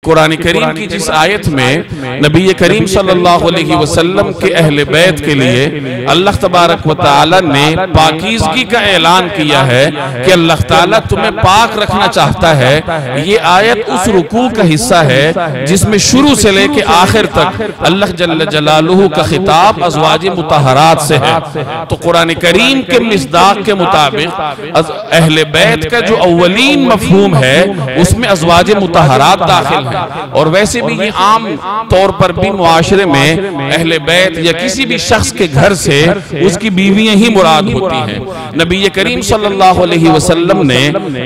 قرآن کریم کی جس آیت میں نبی کریم صلی اللہ علیہ وسلم کے اہل بیت کے لیے اللہ تبارک و تعالی نے پاکیزگی کا اعلان کیا ہے کہ اللہ تعالیٰ تمہیں پاک رکھنا چاہتا ہے، یہ آیت اس رکوع کا حصہ ہے جس میں شروع سے لے کے آخر تک اللہ جل جلالہ کا خطاب ازواج مطہرات سے ہے۔ تو قرآن کریم کے مصداق کے مطابق اہل بیت کا جو اولین مفہوم ہے اس میں ازواج مطہرات داخل ہیں، اور ویسے بھی یہ عام طور پر بھی معاشرے میں اہل بیت یا کسی بھی شخص کے گھر سے اس کی بیویاں ہی مراد ہوتی ہیں۔ نبی کریم صلی اللہ علیہ وسلم نے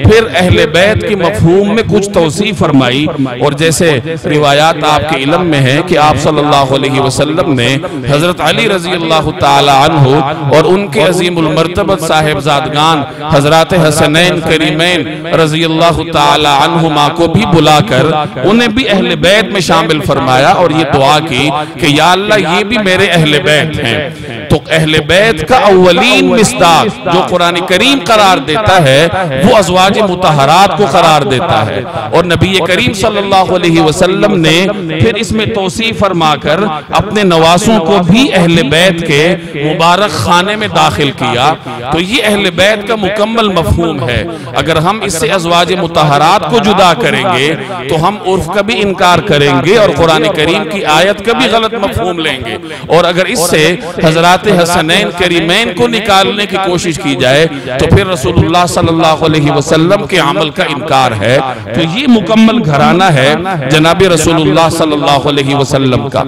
پھر اہل بیت کی مفہوم میں کچھ توسیع فرمائی، اور جیسے روایات آپ کے علم میں ہیں کہ آپ صلی اللہ علیہ وسلم نے حضرت علی رضی اللہ تعالی عنہ اور ان کے عظیم المرتبت صاحبزادگان حضرات حسنین کریمین رضی اللہ تعالی عنہما کو بھی بلا کر انہیں بھی اہل بیت میں شامل فرمایا، اور یہ دعا کی کہ یا اللہ یہ بھی میرے اہل بیت ہیں۔ تو اہل بیت کا اولین مصداق جو قرآن کریم قرار دیتا ہے وہ ازواج مطہرات کو قرار دیتا ہے، اور نبی کریم صلی اللہ علیہ وسلم نے پھر اس میں توسیع فرما کر اپنے نواسوں کو بھی اہل بیت کے مبارک خانے میں داخل کیا۔ تو یہ اہل بیت کا مکمل مفہوم ہے۔ اگر ہم اس سے ازواج مطہرات کو جدا کریں گے تو ہم عرف کا بھی انکار کریں گے اور قرآن کریم کی آیت کا بھی غلط مفہوم لیں گے، اور اگر اس سے حضرات حسنین کریمین کو نکالنے کی کوشش کی جائے تو پھر رسول اللہ صلی اللہ علیہ وسلم کے عمل کا انکار ہے۔ تو یہ مکمل گھرانہ ہے جناب رسول اللہ صلی اللہ علیہ وسلم کا۔